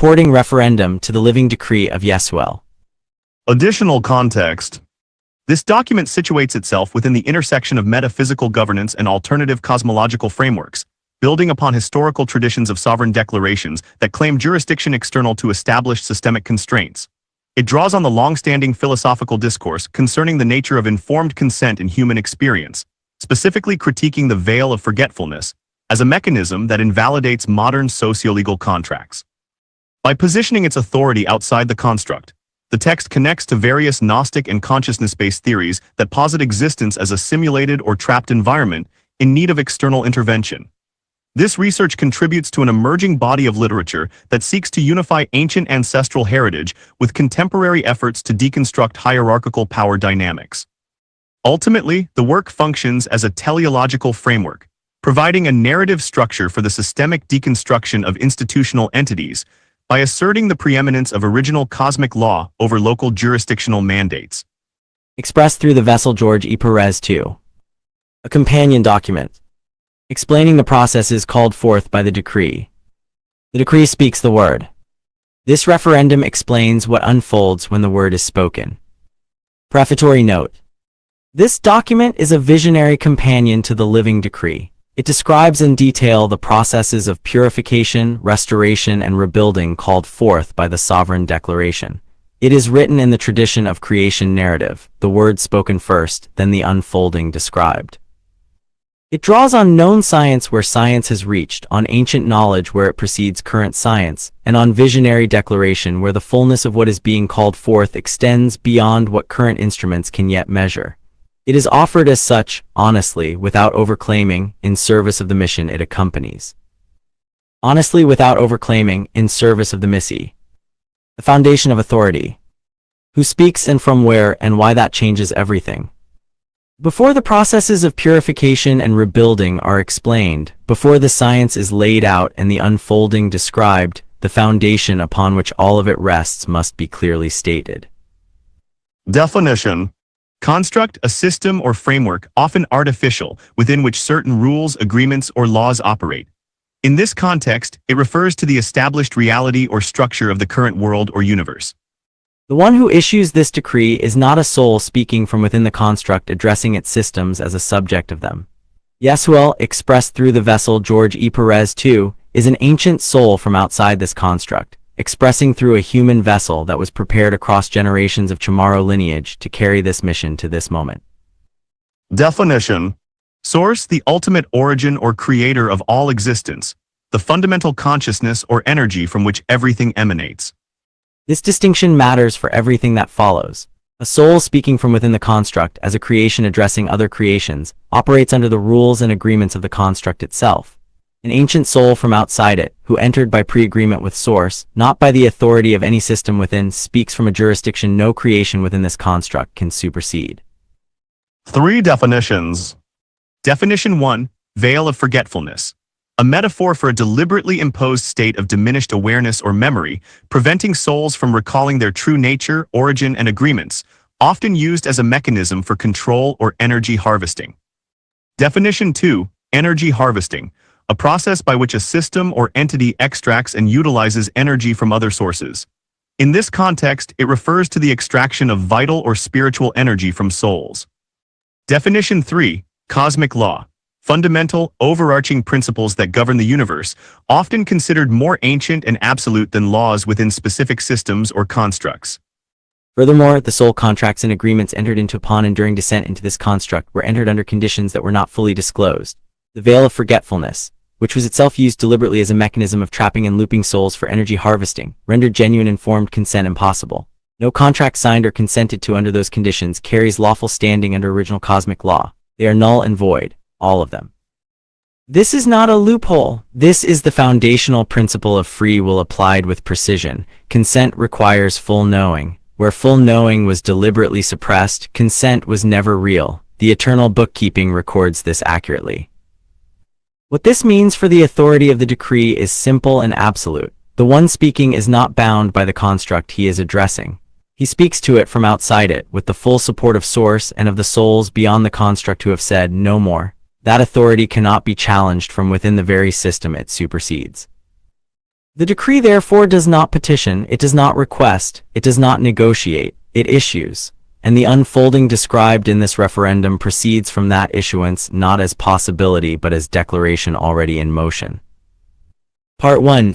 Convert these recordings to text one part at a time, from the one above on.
supporting referendum to the living decree of Yeshu'el. Additional context. This document situates itself within the intersection of metaphysical governance and alternative cosmological frameworks, building upon historical traditions of sovereign declarations that claim jurisdiction external to established systemic constraints. It draws on the long-standing philosophical discourse concerning the nature of informed consent in human experience, specifically critiquing the veil of forgetfulness as a mechanism that invalidates modern socio-legal contracts. By positioning its authority outside the construct, the text connects to various Gnostic and consciousness-based theories that posit existence as a simulated or trapped environment in need of external intervention. This research contributes to an emerging body of literature that seeks to unify ancient ancestral heritage with contemporary efforts to deconstruct hierarchical power dynamics. Ultimately, the work functions as a teleological framework, providing a narrative structure for the systemic deconstruction of institutional entities by asserting the preeminence of original cosmic law over local jurisdictional mandates. Expressed through the vessel George E. Perez II. A companion document, explaining the processes called forth by the decree. The decree speaks the word. This referendum explains what unfolds when the word is spoken. Prefatory note. This document is a visionary companion to the living decree. It describes in detail the processes of purification, restoration, and rebuilding called forth by the sovereign declaration. It is written in the tradition of creation narrative, the word spoken first, then the unfolding described. It draws on known science where science has reached, on ancient knowledge where it precedes current science, and on visionary declaration where the fullness of what is being called forth extends beyond what current instruments can yet measure. It is offered as such, honestly, without overclaiming, in service of the mission it accompanies. Honestly, without overclaiming, in service of the missi. The foundation of authority. Who speaks and from where and why that changes everything. Before the processes of purification and rebuilding are explained, before the science is laid out and the unfolding described, the foundation upon which all of it rests must be clearly stated. Definition. Construct, a system or framework, often artificial, within which certain rules, agreements, or laws operate. In this context, it refers to the established reality or structure of the current world or universe. The one who issues this decree is not a soul speaking from within the construct addressing its systems as a subject of them. Yeshu'el, expressed through the vessel George E. Perez II, is an ancient soul from outside this construct, expressing through a human vessel that was prepared across generations of Chamorro lineage to carry this mission to this moment. Definition. Source, the ultimate origin or creator of all existence, the fundamental consciousness or energy from which everything emanates. This distinction matters for everything that follows. A soul speaking from within the construct as a creation addressing other creations operates under the rules and agreements of the construct itself. An ancient soul from outside it, who entered by pre-agreement with Source, not by the authority of any system within, speaks from a jurisdiction no creation within this construct can supersede. 3 definitions. Definition 1, veil of forgetfulness. A metaphor for a deliberately imposed state of diminished awareness or memory, preventing souls from recalling their true nature, origin, and agreements, often used as a mechanism for control or energy harvesting. Definition 2, energy harvesting. A process by which a system or entity extracts and utilizes energy from other sources. In this context, it refers to the extraction of vital or spiritual energy from souls. Definition 3, cosmic law. Fundamental, overarching principles that govern the universe, often considered more ancient and absolute than laws within specific systems or constructs. Furthermore, the soul contracts and agreements entered into upon and during descent into this construct were entered under conditions that were not fully disclosed. The veil of forgetfulness, which was itself used deliberately as a mechanism of trapping and looping souls for energy harvesting, rendered genuine informed consent impossible. No contract signed or consented to under those conditions carries lawful standing under original cosmic law. They are null and void, all of them. This is not a loophole. This is the foundational principle of free will applied with precision. Consent requires full knowing. Where full knowing was deliberately suppressed, consent was never real. The eternal bookkeeping records this accurately. What this means for the authority of the decree is simple and absolute. The one speaking is not bound by the construct he is addressing. He speaks to it from outside it, with the full support of Source and of the souls beyond the construct who have said no more. That authority cannot be challenged from within the very system it supersedes. The decree therefore does not petition, it does not request, it does not negotiate, it issues, and the unfolding described in this referendum proceeds from that issuance not as possibility but as declaration already in motion. Part 1.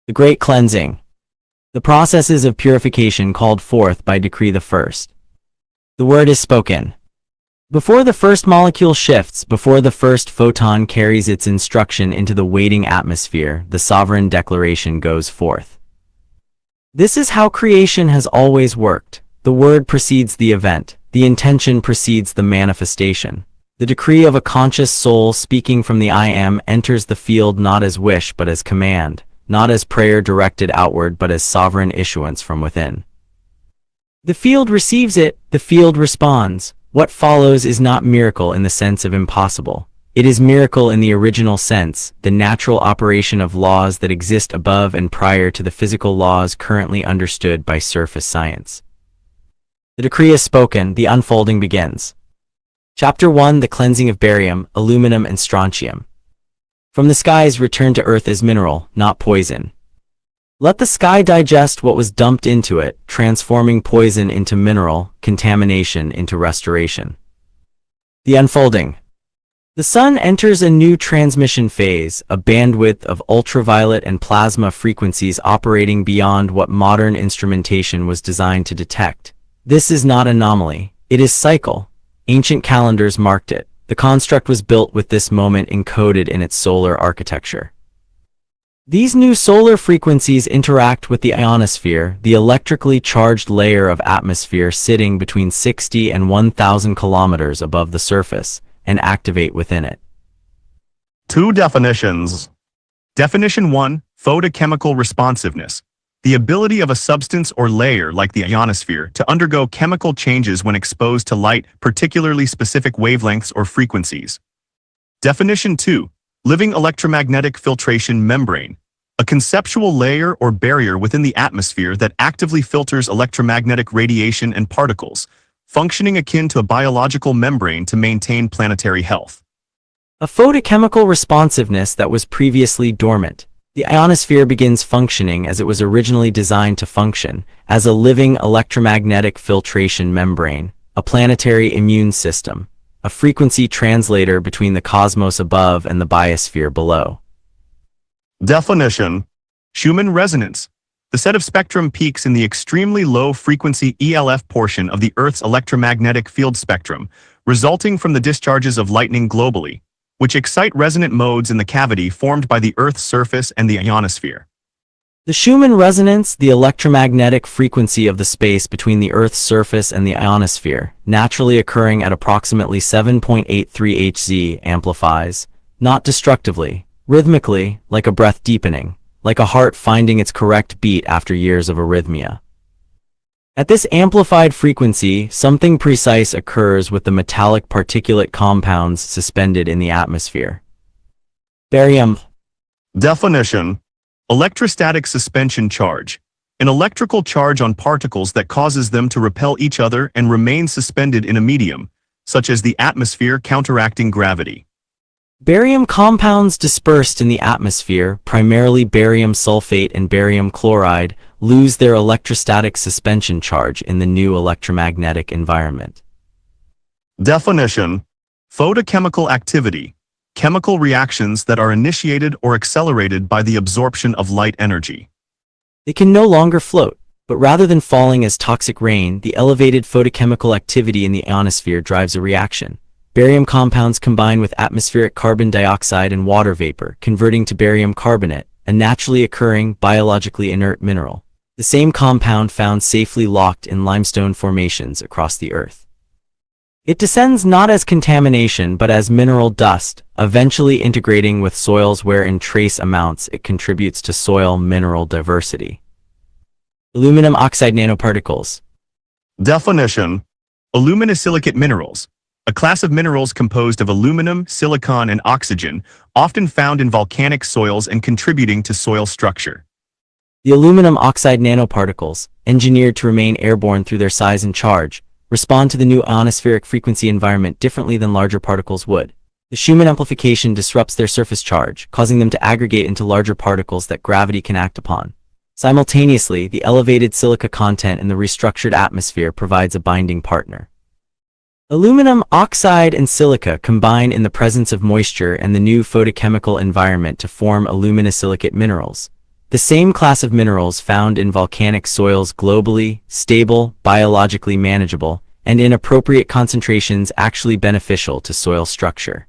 The Great Cleansing. The processes of purification called forth by Decree the First. The word is spoken. Before the first molecule shifts, before the first photon carries its instruction into the waiting atmosphere, the sovereign declaration goes forth. This is how creation has always worked. The word precedes the event. The intention precedes the manifestation. The decree of a conscious soul speaking from the I Am enters the field not as wish but as command, not as prayer directed outward but as sovereign issuance from within. The field receives it, the field responds. What follows is not miracle in the sense of impossible. It is miracle in the original sense, the natural operation of laws that exist above and prior to the physical laws currently understood by surface science. The decree is spoken, the unfolding begins. Chapter 1. The cleansing of barium, aluminum and strontium. From the skies return to earth as mineral, not poison. Let the sky digest what was dumped into it, transforming poison into mineral, contamination into restoration. The unfolding. The sun enters a new transmission phase, a bandwidth of ultraviolet and plasma frequencies operating beyond what modern instrumentation was designed to detect. This is not anomaly, it is cycle. Ancient calendars marked it. The construct was built with this moment encoded in its solar architecture. These new solar frequencies interact with the ionosphere, the electrically charged layer of atmosphere sitting between 60 and 1,000 kilometers above the surface, and activate within it. 2 definitions. Definition 1. Photochemical responsiveness. The ability of a substance or layer like the ionosphere to undergo chemical changes when exposed to light, particularly specific wavelengths or frequencies. Definition 2. Living electromagnetic filtration membrane. A conceptual layer or barrier within the atmosphere that actively filters electromagnetic radiation and particles, functioning akin to a biological membrane to maintain planetary health. A photochemical responsiveness that was previously dormant. The ionosphere begins functioning as it was originally designed to function, as a living electromagnetic filtration membrane, a planetary immune system, a frequency translator between the cosmos above and the biosphere below. Definition. Schumann resonance. The set of spectrum peaks in the extremely low frequency ELF portion of the Earth's electromagnetic field spectrum, resulting from the discharges of lightning globally, which excite resonant modes in the cavity formed by the Earth's surface and the ionosphere. The Schumann resonance, the electromagnetic frequency of the space between the Earth's surface and the ionosphere, naturally occurring at approximately 7.83 Hz, amplifies, not destructively, rhythmically, like a breath deepening, like a heart finding its correct beat after years of arrhythmia. At this amplified frequency, something precise occurs with the metallic particulate compounds suspended in the atmosphere. Barium. Definition. Electrostatic suspension charge. An electrical charge on particles that causes them to repel each other and remain suspended in a medium, such as the atmosphere counteracting gravity. Barium compounds dispersed in the atmosphere, primarily barium sulfate and barium chloride, lose their electrostatic suspension charge in the new electromagnetic environment. Definition. Photochemical activity. Chemical reactions that are initiated or accelerated by the absorption of light energy. They can no longer float, but rather than falling as toxic rain, the elevated photochemical activity in the ionosphere drives a reaction. Barium compounds combine with atmospheric carbon dioxide and water vapor, converting to barium carbonate, a naturally occurring, biologically inert mineral. The same compound found safely locked in limestone formations across the Earth. It descends not as contamination but as mineral dust, eventually integrating with soils where in trace amounts it contributes to soil mineral diversity. Aluminum oxide nanoparticles. Definition. Aluminosilicate minerals. A class of minerals composed of aluminum, silicon, and oxygen, often found in volcanic soils and contributing to soil structure. The aluminum oxide nanoparticles, engineered to remain airborne through their size and charge, respond to the new ionospheric frequency environment differently than larger particles would. The Schumann amplification disrupts their surface charge, causing them to aggregate into larger particles that gravity can act upon. Simultaneously, the elevated silica content in the restructured atmosphere provides a binding partner. Aluminum oxide and silica combine in the presence of moisture and the new photochemical environment to form aluminosilicate minerals, the same class of minerals found in volcanic soils globally, stable, biologically manageable, and in appropriate concentrations actually beneficial to soil structure.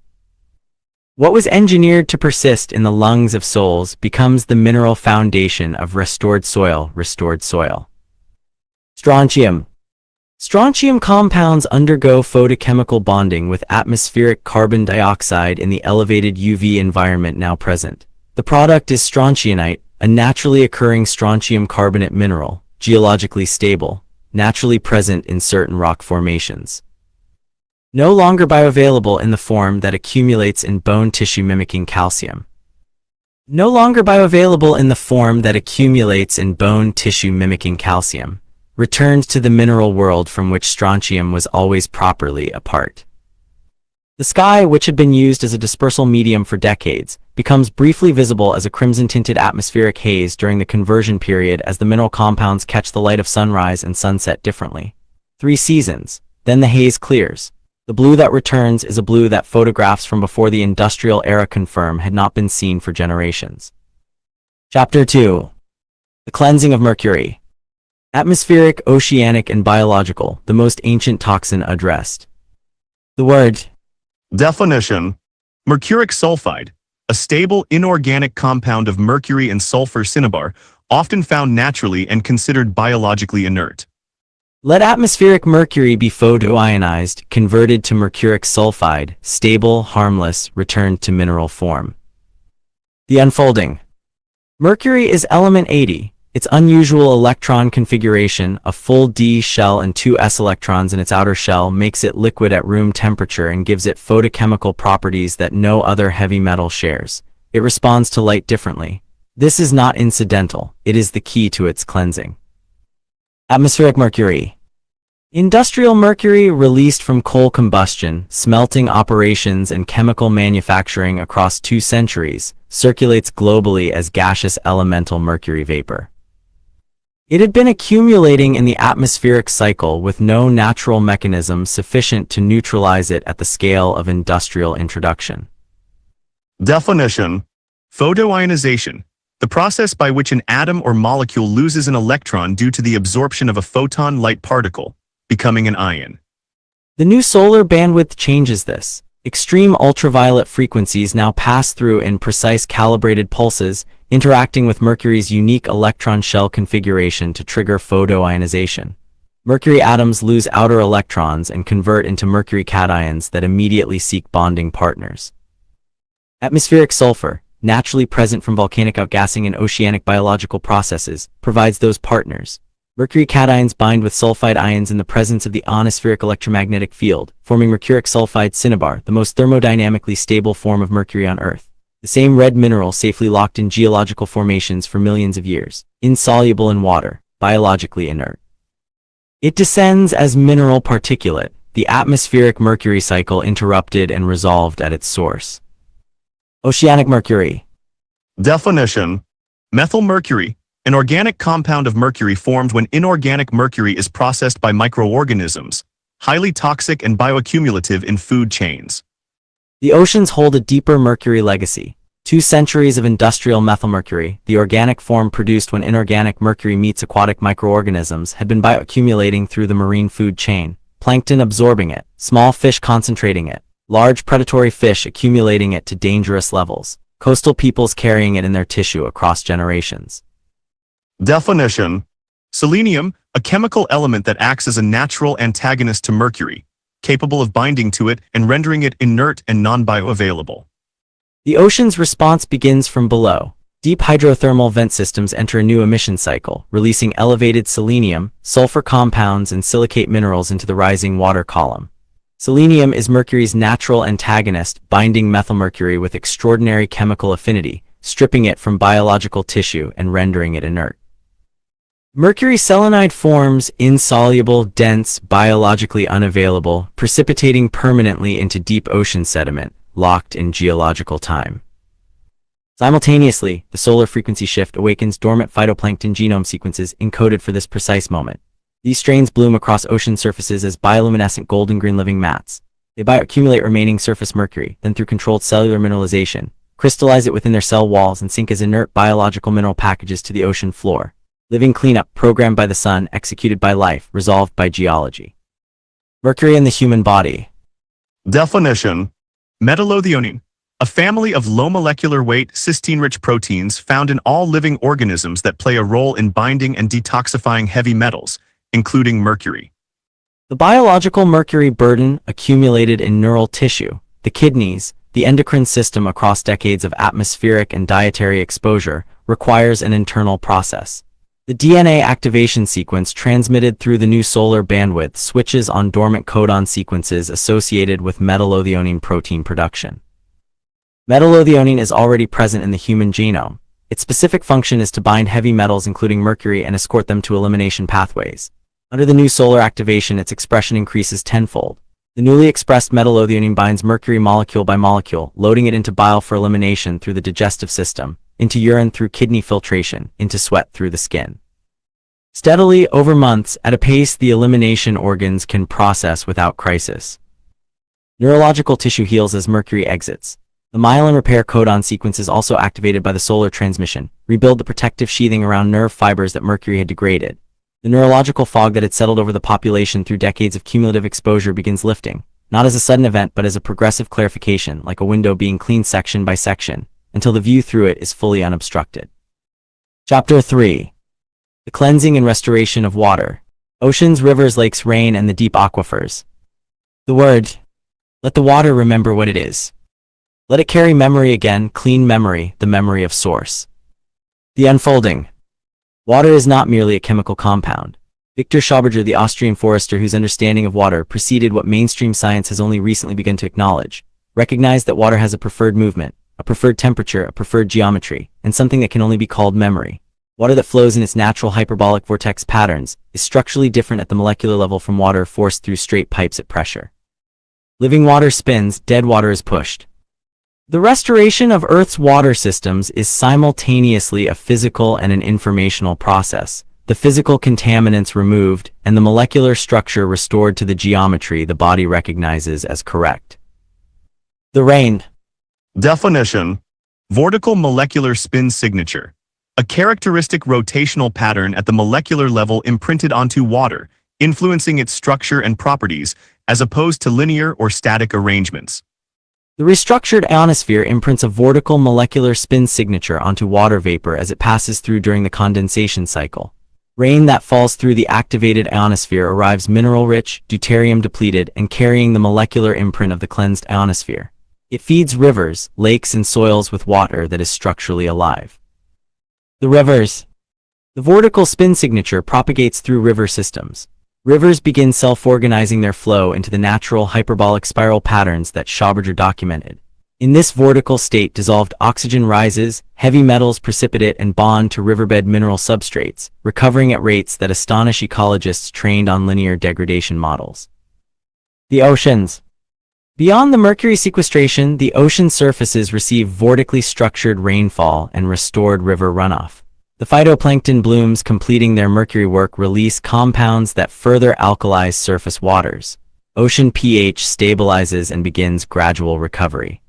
What was engineered to persist in the lungs of souls becomes the mineral foundation of restored soil. Strontium. Strontium compounds undergo photochemical bonding with atmospheric carbon dioxide in the elevated UV environment now present. The product is strontianite, a naturally occurring strontium carbonate mineral, geologically stable, naturally present in certain rock formations. No longer bioavailable in the form that accumulates in bone tissue mimicking calcium. Returned to the mineral world from which strontium was always properly a part. The sky, which had been used as a dispersal medium for decades, becomes briefly visible as a crimson-tinted atmospheric haze during the conversion period as the mineral compounds catch the light of sunrise and sunset differently. 3 seasons, then the haze clears. The blue that returns is a blue that photographs from before the industrial era confirm had not been seen for generations. Chapter 2. The cleansing of mercury. Atmospheric, oceanic, and biological, the most ancient toxin addressed. The word. Definition. Mercuric sulfide, a stable inorganic compound of mercury and sulfur cinnabar, often found naturally and considered biologically inert. Let atmospheric mercury be photoionized, converted to mercuric sulfide, stable, harmless, returned to mineral form. The unfolding. Mercury is element 80. Its unusual electron configuration, a full D shell and 2 s electrons in its outer shell, makes it liquid at room temperature and gives it photochemical properties that no other heavy metal shares. It responds to light differently. This is not incidental, it is the key to its cleansing. Atmospheric mercury. Industrial mercury released from coal combustion, smelting operations, and chemical manufacturing across 2 centuries, circulates globally as gaseous elemental mercury vapor. It had been accumulating in the atmospheric cycle with no natural mechanism sufficient to neutralize it at the scale of industrial introduction. Definition. Photoionization. The process by which an atom or molecule loses an electron due to the absorption of a photon light particle, becoming an ion. The new solar bandwidth changes this. Extreme ultraviolet frequencies now pass through in precise calibrated pulses, interacting with Mercury's unique electron shell configuration to trigger photoionization. Mercury atoms lose outer electrons and convert into mercury cations that immediately seek bonding partners. Atmospheric sulfur, naturally present from volcanic outgassing and oceanic biological processes, provides those partners. Mercury cations bind with sulfide ions in the presence of the ionospheric electromagnetic field, forming mercuric sulfide cinnabar, the most thermodynamically stable form of mercury on Earth. The same red mineral safely locked in geological formations for millions of years, insoluble in water, biologically inert. It descends as mineral particulate, the atmospheric mercury cycle interrupted and resolved at its source. Oceanic mercury. Definition. Methylmercury, an organic compound of mercury formed when inorganic mercury is processed by microorganisms, highly toxic and bioaccumulative in food chains. The oceans hold a deeper mercury legacy. 2 centuries of industrial methylmercury, the organic form produced when inorganic mercury meets aquatic microorganisms, had been bioaccumulating through the marine food chain, plankton absorbing it, small fish concentrating it, large predatory fish accumulating it to dangerous levels, coastal peoples carrying it in their tissue across generations. Definition. Selenium, a chemical element that acts as a natural antagonist to mercury, capable of binding to it and rendering it inert and non-bioavailable. The ocean's response begins from below. Deep hydrothermal vent systems enter a new emission cycle, releasing elevated selenium, sulfur compounds, and silicate minerals into the rising water column. Selenium is mercury's natural antagonist, binding methylmercury with extraordinary chemical affinity, stripping it from biological tissue and rendering it inert. Mercury selenide forms insoluble, dense, biologically unavailable, precipitating permanently into deep ocean sediment, locked in geological time. Simultaneously, the solar frequency shift awakens dormant phytoplankton genome sequences encoded for this precise moment. These strains bloom across ocean surfaces as bioluminescent golden-green living mats. They bioaccumulate remaining surface mercury, then through controlled cellular mineralization, crystallize it within their cell walls and sink as inert biological mineral packages to the ocean floor. Living cleanup, programmed by the sun, executed by life, resolved by geology. Mercury in the human body. Definition: metallothionein, a family of low molecular weight, cysteine-rich proteins found in all living organisms that play a role in binding and detoxifying heavy metals, including mercury. The biological mercury burden accumulated in neural tissue, the kidneys, the endocrine system across decades of atmospheric and dietary exposure requires an internal process. The DNA activation sequence transmitted through the new solar bandwidth switches on dormant codon sequences associated with metallothionein protein production. Metallothionein is already present in the human genome. Its specific function is to bind heavy metals including mercury and escort them to elimination pathways. Under the new solar activation, its expression increases tenfold. The newly expressed metallothionein binds mercury molecule by molecule, loading it into bile for elimination through the digestive system, into urine through kidney filtration, into sweat through the skin. Steadily, over months, at a pace the elimination organs can process without crisis. Neurological tissue heals as mercury exits. The myelin repair codon sequence is also activated by the solar transmission, rebuild the protective sheathing around nerve fibers that mercury had degraded. The neurological fog that had settled over the population through decades of cumulative exposure begins lifting, not as a sudden event but as a progressive clarification, like a window being cleaned section by section, until the view through it is fully unobstructed. Chapter 3. The cleansing and restoration of water. Oceans, rivers, lakes, rain, and the deep aquifers. The word. Let the water remember what it is. Let it carry memory again, clean memory, the memory of source. The unfolding. Water is not merely a chemical compound. Victor Schauberger, the Austrian forester whose understanding of water preceded what mainstream science has only recently begun to acknowledge, recognized that water has a preferred movement, a preferred temperature, a preferred geometry, and something that can only be called memory. Water that flows in its natural hyperbolic vortex patterns is structurally different at the molecular level from water forced through straight pipes at pressure. Living water spins, dead water is pushed. The restoration of Earth's water systems is simultaneously a physical and an informational process. The physical contaminants removed and the molecular structure restored to the geometry the body recognizes as correct. The rain. Definition: vortical molecular spin signature, a characteristic rotational pattern at the molecular level imprinted onto water, influencing its structure and properties, as opposed to linear or static arrangements. The restructured ionosphere imprints a vortical molecular spin signature onto water vapor as it passes through during the condensation cycle. Rain that falls through the activated ionosphere arrives mineral-rich, deuterium-depleted, and carrying the molecular imprint of the cleansed ionosphere. It feeds rivers, lakes, and soils with water that is structurally alive. The rivers. The vortical spin signature propagates through river systems. Rivers begin self-organizing their flow into the natural hyperbolic spiral patterns that Schauberger documented. In this vortical state, dissolved oxygen rises, heavy metals precipitate and bond to riverbed mineral substrates, recovering at rates that astonish ecologists trained on linear degradation models. The oceans. Beyond the mercury sequestration, the ocean surfaces receive vortically structured rainfall and restored river runoff. The phytoplankton blooms completing their mercury work release compounds that further alkalize surface waters. Ocean pH stabilizes and begins gradual recovery.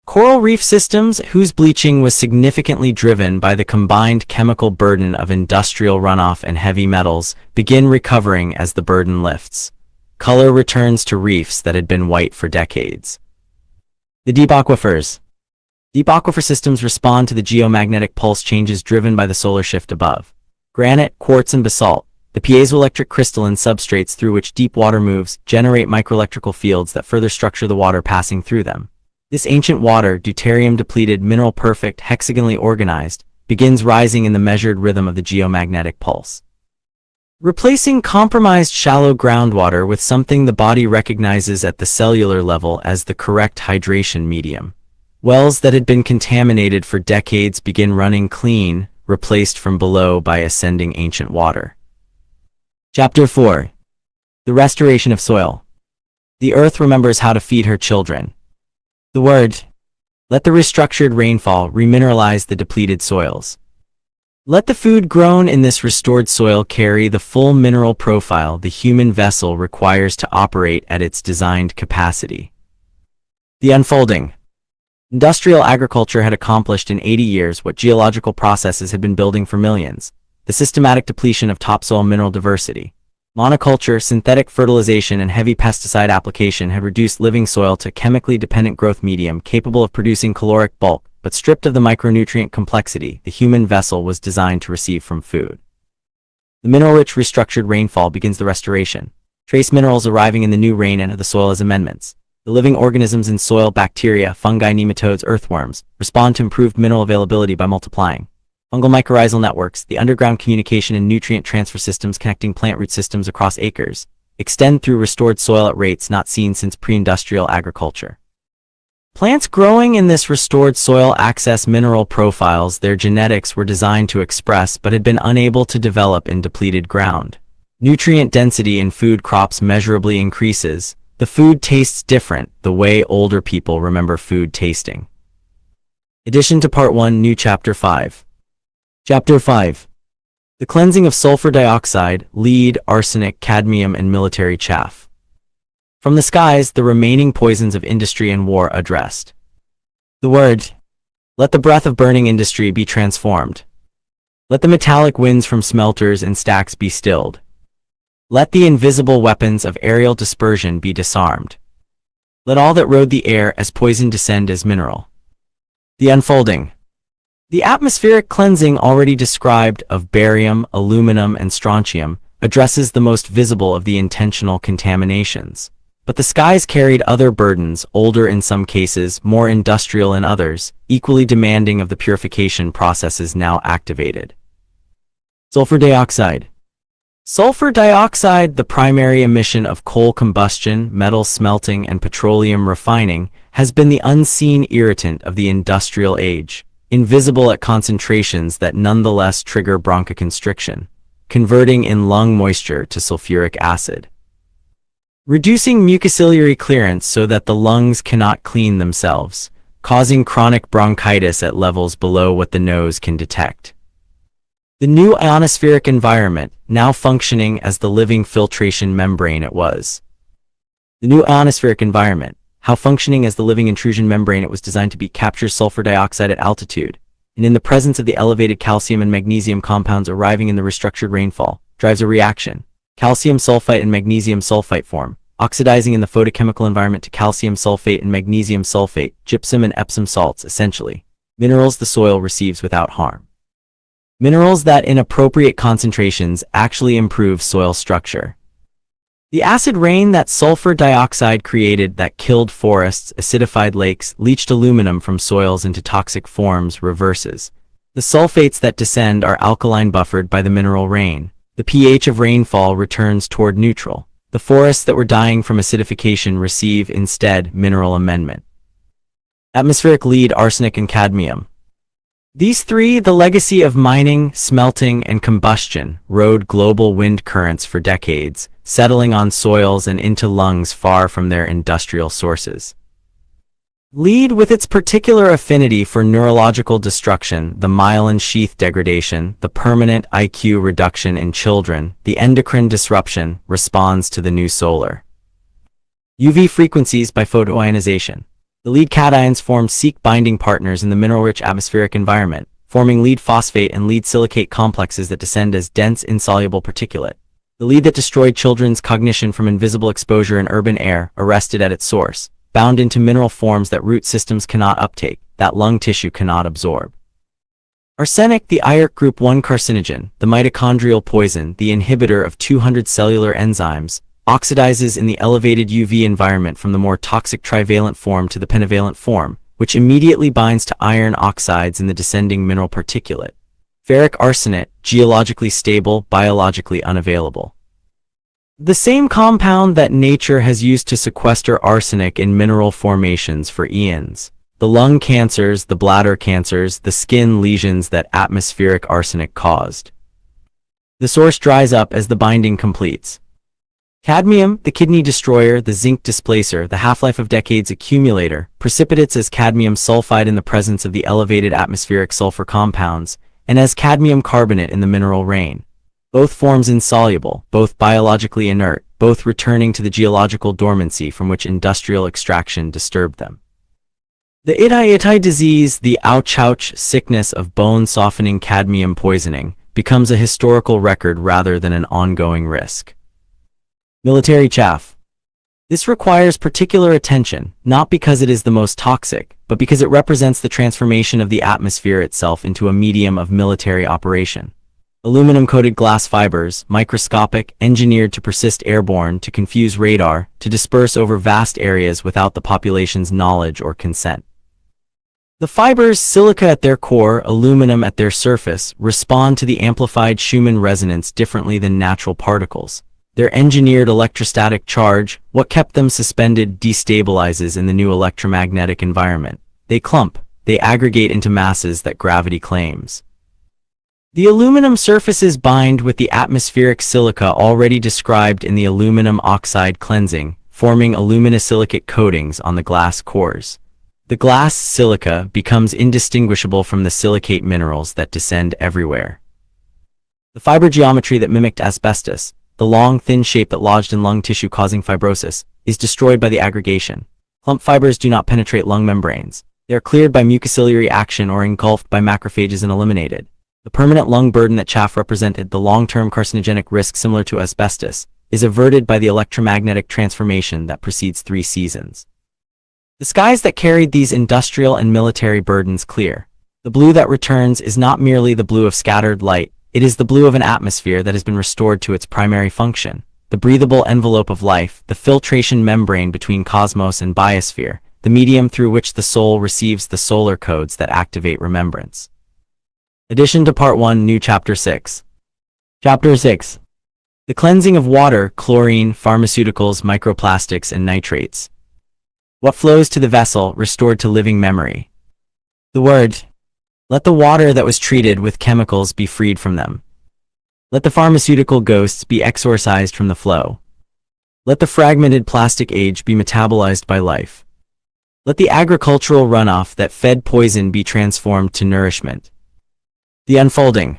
Coral reef systems, whose bleaching was significantly driven by the combined chemical burden of industrial runoff and heavy metals, begin recovering as the burden lifts. Color returns to reefs that had been white for decades. The deep aquifers. Deep aquifer systems respond to the geomagnetic pulse changes driven by the solar shift above. Granite, quartz, and basalt, the piezoelectric crystalline substrates through which deep water moves, generate microelectrical fields that further structure the water passing through them. This ancient water, deuterium-depleted, mineral-perfect, hexagonally organized, begins rising in the measured rhythm of the geomagnetic pulse. Replacing compromised shallow groundwater with something the body recognizes at the cellular level as the correct hydration medium. Wells that had been contaminated for decades begin running clean, replaced from below by ascending ancient water. Chapter 4. The restoration of soil. The earth remembers how to feed her children. The word, let the restructured rainfall remineralize the depleted soils. Let the food grown in this restored soil carry the full mineral profile the human vessel requires to operate at its designed capacity. The unfolding. Industrial agriculture had accomplished in 80 years what geological processes had been building for millions: the systematic depletion of topsoil mineral diversity. Monoculture, synthetic fertilization, and heavy pesticide application had reduced living soil to a chemically dependent growth medium capable of producing caloric bulk, but stripped of the micronutrient complexity the human vessel was designed to receive from food. The mineral-rich restructured rainfall begins the restoration. Trace minerals arriving in the new rain enter the soil as amendments. The living organisms in soil, bacteria, fungi, nematodes, earthworms, respond to improved mineral availability by multiplying. Fungal mycorrhizal networks, the underground communication and nutrient transfer systems connecting plant root systems across acres, extend through restored soil at rates not seen since pre-industrial agriculture. Plants growing in this restored soil access mineral profiles their genetics were designed to express but had been unable to develop in depleted ground. Nutrient density in food crops measurably increases. The food tastes different, the way older people remember food tasting. Addition to Part 1, New Chapter 5. Chapter 5. The cleansing of sulfur dioxide, lead, arsenic, cadmium, and military chaff. From the skies, the remaining poisons of industry and war addressed. The word, let the breath of burning industry be transformed. Let the metallic winds from smelters and stacks be stilled. Let the invisible weapons of aerial dispersion be disarmed. Let all that rode the air as poison descend as mineral. The unfolding. The atmospheric cleansing already described of barium, aluminum, and strontium addresses the most visible of the intentional contaminations. But the skies carried other burdens, older in some cases, more industrial in others, equally demanding of the purification processes now activated. Sulfur dioxide. Sulfur dioxide, the primary emission of coal combustion, metal smelting, and petroleum refining, has been the unseen irritant of the industrial age. Invisible at concentrations that nonetheless trigger bronchoconstriction, converting in lung moisture to sulfuric acid. Reducing mucociliary clearance so that the lungs cannot clean themselves, causing chronic bronchitis at levels below what the nose can detect. The new ionospheric environment, now functioning as the living filtration membrane it was. The new ionospheric environment, how functioning as the living intrusion membrane it was designed to be, captures sulfur dioxide at altitude, and in the presence of the elevated calcium and magnesium compounds arriving in the restructured rainfall, drives a reaction. Calcium sulfite and magnesium sulfite form, oxidizing in the photochemical environment to calcium sulfate and magnesium sulfate, gypsum and Epsom salts essentially. Minerals the soil receives without harm. Minerals that in appropriate concentrations actually improve soil structure. The acid rain that sulfur dioxide created that killed forests, acidified lakes, leached aluminum from soils into toxic forms reverses. The sulfates that descend are alkaline buffered by the mineral rain. The pH of rainfall returns toward neutral. The forests that were dying from acidification receive instead mineral amendment. Atmospheric lead, arsenic, and cadmium. These three, the legacy of mining, smelting, and combustion, rode global wind currents for decades, settling on soils and into lungs far from their industrial sources. Lead, with its particular affinity for neurological destruction, the myelin sheath degradation, the permanent IQ reduction in children, the endocrine disruption, responds to the new solar UV frequencies by photoionization. The lead cations form seek binding partners in the mineral-rich atmospheric environment, forming lead phosphate and lead silicate complexes that descend as dense insoluble particulate. The lead that destroyed children's cognition from invisible exposure in urban air, arrested at its source, bound into mineral forms that root systems cannot uptake, that lung tissue cannot absorb. Arsenic, the IARC group 1 carcinogen, the mitochondrial poison, the inhibitor of 200 cellular enzymes, oxidizes in the elevated UV environment from the more toxic trivalent form to the pentavalent form, which immediately binds to iron oxides in the descending mineral particulate. Ferric arsenate, geologically stable, biologically unavailable. The same compound that nature has used to sequester arsenic in mineral formations for eons. The lung cancers, the bladder cancers, the skin lesions that atmospheric arsenic caused. The source dries up as the binding completes. Cadmium, the kidney destroyer, the zinc displacer, the half-life of decades accumulator, precipitates as cadmium sulfide in the presence of the elevated atmospheric sulfur compounds, and as cadmium carbonate in the mineral rain. Both forms insoluble, both biologically inert, both returning to the geological dormancy from which industrial extraction disturbed them. The itai disease, the ouch sickness of bone-softening cadmium poisoning, becomes a historical record rather than an ongoing risk. Military chaff. This requires particular attention, not because it is the most toxic, but because it represents the transformation of the atmosphere itself into a medium of military operation. Aluminum-coated glass fibers, microscopic, engineered to persist airborne, to confuse radar, to disperse over vast areas without the population's knowledge or consent. The fibers, silica at their core, aluminum at their surface, respond to the amplified Schumann resonance differently than natural particles. Their engineered electrostatic charge, what kept them suspended, destabilizes in the new electromagnetic environment. They clump, they aggregate into masses that gravity claims. The aluminum surfaces bind with the atmospheric silica already described in the aluminum oxide cleansing, forming aluminosilicate coatings on the glass cores. The glass silica becomes indistinguishable from the silicate minerals that descend everywhere. The fiber geometry that mimicked asbestos, the long, thin shape that lodged in lung tissue causing fibrosis, is destroyed by the aggregation. Clump fibers do not penetrate lung membranes. They are cleared by mucociliary action or engulfed by macrophages and eliminated. The permanent lung burden that chaff represented, the long-term carcinogenic risk similar to asbestos, is averted by the electromagnetic transformation that precedes 3 seasons. The skies that carried these industrial and military burdens clear. The blue that returns is not merely the blue of scattered light, it is the blue of an atmosphere that has been restored to its primary function, the breathable envelope of life, the filtration membrane between cosmos and biosphere, the medium through which the soul receives the solar codes that activate remembrance. Addition to Part 1, New Chapter 6. Chapter 6. The cleansing of water, chlorine, pharmaceuticals, microplastics, and nitrates. What flows to the vessel, restored to living memory. The word. Let the water that was treated with chemicals be freed from them. Let the pharmaceutical ghosts be exorcised from the flow. Let the fragmented plastic age be metabolized by life. Let the agricultural runoff that fed poison be transformed to nourishment. The unfolding.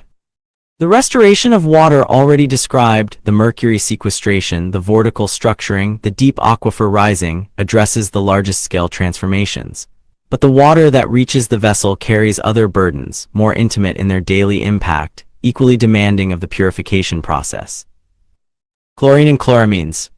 The restoration of water already described, the mercury sequestration, the vortical structuring, the deep aquifer rising, addresses the largest scale transformations. But the water that reaches the vessel carries other burdens, more intimate in their daily impact, equally demanding of the purification process. Chlorine and chloramines.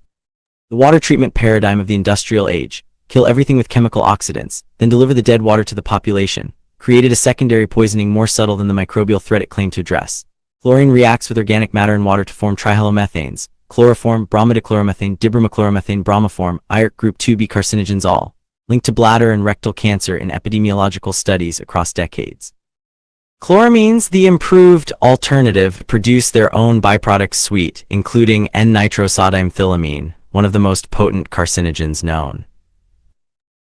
The water treatment paradigm of the industrial age. Kill everything with chemical oxidants, then deliver the dead water to the population. Created a secondary poisoning more subtle than the microbial threat it claimed to address. Chlorine reacts with organic matter in water to form trihalomethanes, chloroform, bromidichloromethane, dibromochloromethane, bromoform, IARC group 2b carcinogens all. Linked to bladder and rectal cancer in epidemiological studies across decades. Chloramines, the improved alternative, produce their own byproduct suite, including N-nitrosodimethylamine, one of the most potent carcinogens known.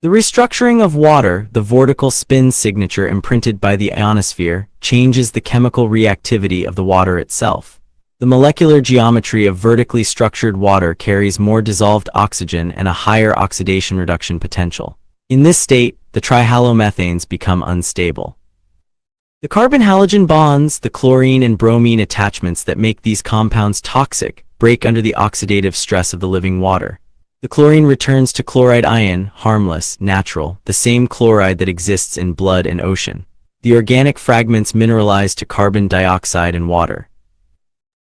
The restructuring of water, the vortical spin signature imprinted by the ionosphere, changes the chemical reactivity of the water itself. The molecular geometry of vertically structured water carries more dissolved oxygen and a higher oxidation reduction potential. In this state, the trihalomethanes become unstable. The carbon-halogen bonds, the chlorine and bromine attachments that make these compounds toxic, break under the oxidative stress of the living water. The chlorine returns to chloride ion, harmless, natural, the same chloride that exists in blood and ocean. The organic fragments mineralize to carbon dioxide and water.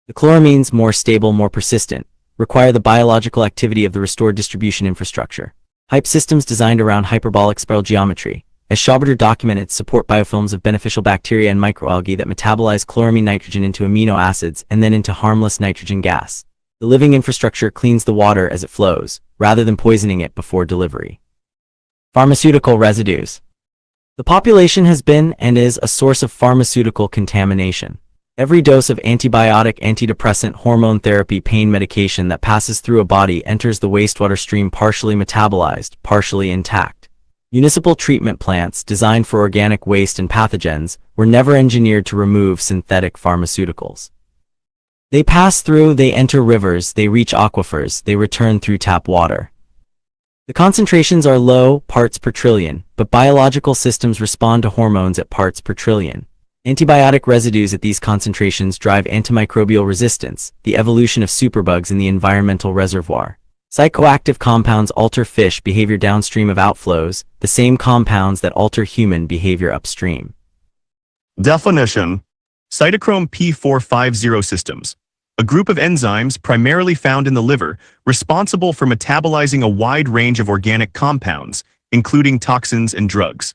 The chloramines, more stable, more persistent, require the biological activity of the restored distribution infrastructure. Hype systems designed around hyperbolic spiral geometry. As Schauberger documented, support biofilms of beneficial bacteria and microalgae that metabolize chloramine nitrogen into amino acids and then into harmless nitrogen gas. The living infrastructure cleans the water as it flows, rather than poisoning it before delivery. Pharmaceutical residues. The population has been and is a source of pharmaceutical contamination. Every dose of antibiotic, antidepressant, hormone therapy, pain medication that passes through a body enters the wastewater stream partially metabolized, partially intact. Municipal treatment plants, designed for organic waste and pathogens, were never engineered to remove synthetic pharmaceuticals. They pass through, they enter rivers, they reach aquifers, they return through tap water. The concentrations are low, parts per trillion, but biological systems respond to hormones at parts per trillion. Antibiotic residues at these concentrations drive antimicrobial resistance, the evolution of superbugs in the environmental reservoir. Psychoactive compounds alter fish behavior downstream of outflows, the same compounds that alter human behavior upstream. Definition: cytochrome P450 systems, a group of enzymes primarily found in the liver, responsible for metabolizing a wide range of organic compounds, including toxins and drugs.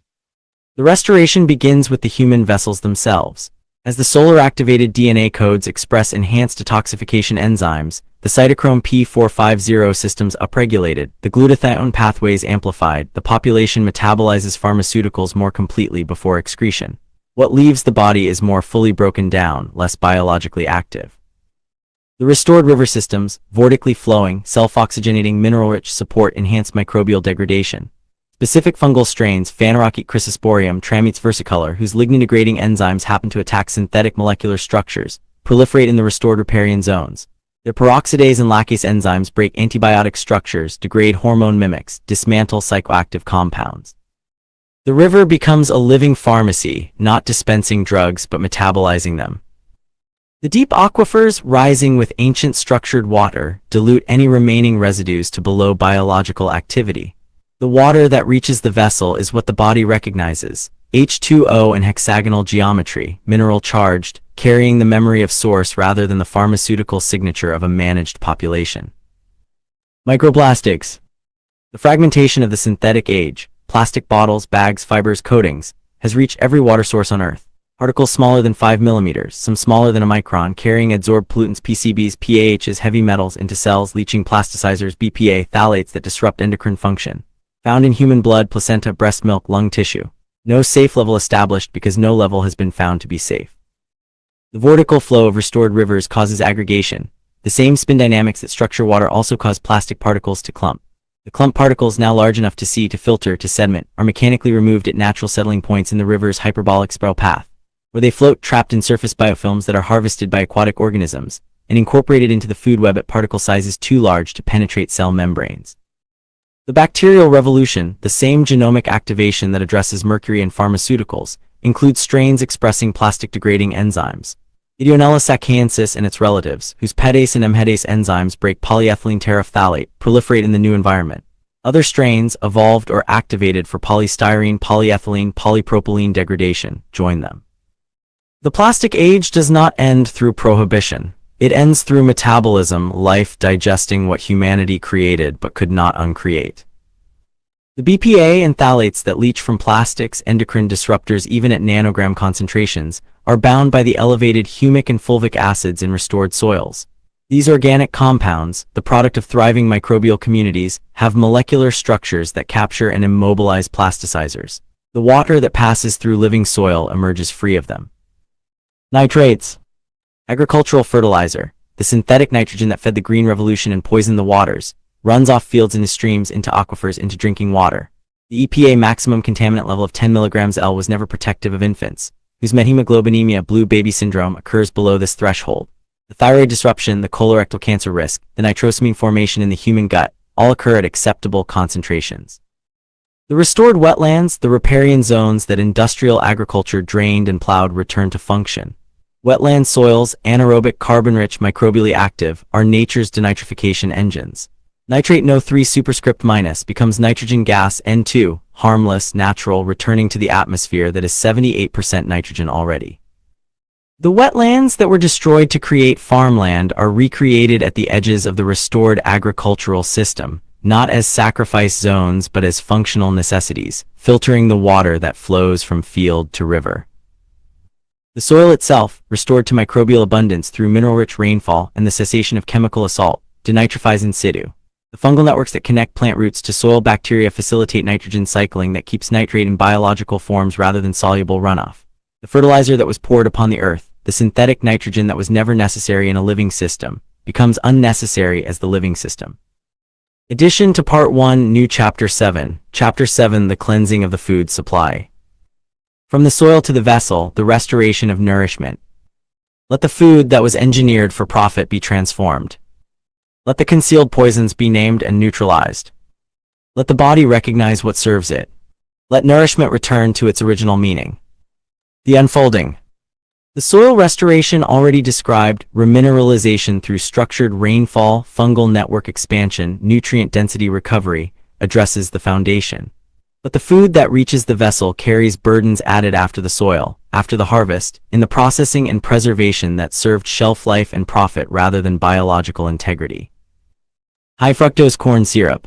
The restoration begins with the human vessels themselves. As the solar-activated DNA codes express enhanced detoxification enzymes, the cytochrome P450 systems upregulated, the glutathione pathways amplified, the population metabolizes pharmaceuticals more completely before excretion. What leaves the body is more fully broken down, less biologically active. The restored river systems, vortically flowing, self-oxygenating, mineral-rich, support enhanced microbial degradation. Specific fungal strains, Phanerochete chrysosporium, Trametes versicolor, whose lignin-degrading enzymes happen to attack synthetic molecular structures, proliferate in the restored riparian zones. Their peroxidase and lactase enzymes break antibiotic structures, degrade hormone mimics, dismantle psychoactive compounds. The river becomes a living pharmacy, not dispensing drugs but metabolizing them. The deep aquifers, rising with ancient structured water, dilute any remaining residues to below biological activity. The water that reaches the vessel is what the body recognizes, H2O in hexagonal geometry, mineral-charged, carrying the memory of source rather than the pharmaceutical signature of a managed population. Microplastics. The fragmentation of the synthetic age, plastic bottles, bags, fibers, coatings, has reached every water source on Earth. Particles smaller than 5 millimeters, some smaller than a micron, carrying adsorbed pollutants, PCBs, PAHs, heavy metals into cells, leaching plasticizers, BPA, phthalates that disrupt endocrine function. Found in human blood, placenta, breast milk, lung tissue. No safe level established because no level has been found to be safe. The vortical flow of restored rivers causes aggregation. The same spin dynamics that structure water also cause plastic particles to clump. The clump particles, now large enough to see, to filter, to sediment, are mechanically removed at natural settling points in the river's hyperbolic spiral path, where they float trapped in surface biofilms that are harvested by aquatic organisms and incorporated into the food web at particle sizes too large to penetrate cell membranes. The bacterial revolution, the same genomic activation that addresses mercury in pharmaceuticals, includes strains expressing plastic-degrading enzymes. Ideonella sacchaensis and its relatives, whose PETase and mHETase enzymes break polyethylene terephthalate, proliferate in the new environment. Other strains, evolved or activated for polystyrene, polyethylene, polypropylene degradation, join them. The plastic age does not end through prohibition. It ends through metabolism, life digesting what humanity created but could not uncreate. The BPA and phthalates that leach from plastics, endocrine disruptors even at nanogram concentrations, are bound by the elevated humic and fulvic acids in restored soils. These organic compounds, the product of thriving microbial communities, have molecular structures that capture and immobilize plasticizers. The water that passes through living soil emerges free of them. Nitrates. Agricultural fertilizer, the synthetic nitrogen that fed the Green Revolution and poisoned the waters, runs off fields into streams, into aquifers, into drinking water. The EPA maximum contaminant level of 10 mg L was never protective of infants, whose methemoglobinemia, blue baby syndrome, occurs below this threshold. The thyroid disruption, the colorectal cancer risk, the nitrosamine formation in the human gut, all occur at acceptable concentrations. The restored wetlands, the riparian zones that industrial agriculture drained and plowed, return to function. Wetland soils, anaerobic, carbon-rich, microbially active, are nature's denitrification engines. Nitrate NO3 superscript minus becomes nitrogen gas N2, harmless, natural, returning to the atmosphere that is 78% nitrogen already. The wetlands that were destroyed to create farmland are recreated at the edges of the restored agricultural system, not as sacrifice zones but as functional necessities, filtering the water that flows from field to river. The soil itself, restored to microbial abundance through mineral-rich rainfall and the cessation of chemical assault, denitrifies in situ. The fungal networks that connect plant roots to soil bacteria facilitate nitrogen cycling that keeps nitrate in biological forms rather than soluble runoff. The fertilizer that was poured upon the earth, the synthetic nitrogen that was never necessary in a living system, becomes unnecessary as the living system. Addition to Part 1, New Chapter 7. Chapter 7, The Cleansing of the Food Supply. From the soil to the vessel, the restoration of nourishment. Let the food that was engineered for profit be transformed. Let the concealed poisons be named and neutralized. Let the body recognize what serves it. Let nourishment return to its original meaning. The unfolding. The soil restoration already described, remineralization through structured rainfall, fungal network expansion, nutrient density recovery, addresses the foundation. But the food that reaches the vessel carries burdens added after the soil, after the harvest, in the processing and preservation that served shelf life and profit rather than biological integrity. High fructose corn syrup.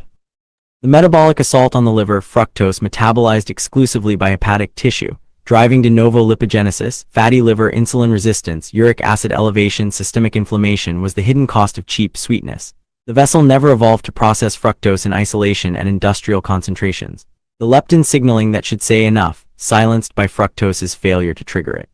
The metabolic assault on the liver, fructose metabolized exclusively by hepatic tissue, driving de novo lipogenesis, fatty liver, insulin resistance, uric acid elevation, systemic inflammation was the hidden cost of cheap sweetness. The vessel never evolved to process fructose in isolation at industrial concentrations. The leptin signaling that should say enough, silenced by fructose's failure to trigger it.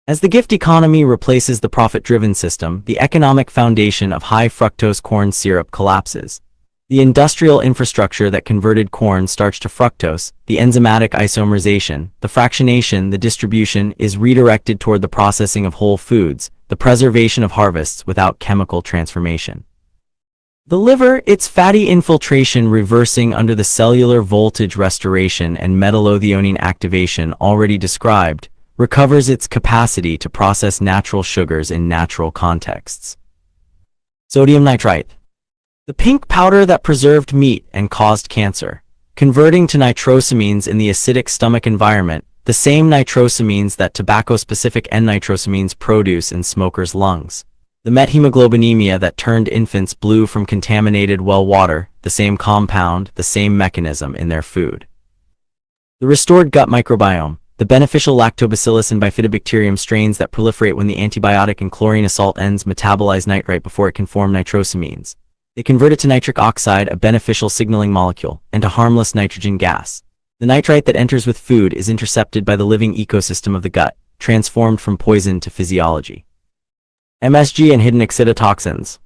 As the gift economy replaces the profit-driven system, the economic foundation of high fructose corn syrup collapses. The industrial infrastructure that converted corn starch to fructose, the enzymatic isomerization, the fractionation, the distribution is redirected toward the processing of whole foods, the preservation of harvests without chemical transformation. The liver, its fatty infiltration reversing under the cellular voltage restoration and metallothionein activation already described, recovers its capacity to process natural sugars in natural contexts. Sodium nitrite. The pink powder that preserved meat and caused cancer. Converting to nitrosamines in the acidic stomach environment, the same nitrosamines that tobacco-specific N-nitrosamines produce in smokers' lungs. The methemoglobinemia that turned infants blue from contaminated well water, the same compound, the same mechanism in their food. The restored gut microbiome. The beneficial lactobacillus and bifidobacterium strains that proliferate when the antibiotic and chlorine assault ends metabolize nitrite before it can form nitrosamines. They convert it to nitric oxide, a beneficial signaling molecule, and to harmless nitrogen gas. The nitrite that enters with food is intercepted by the living ecosystem of the gut, transformed from poison to physiology. MSG and hidden excitotoxins.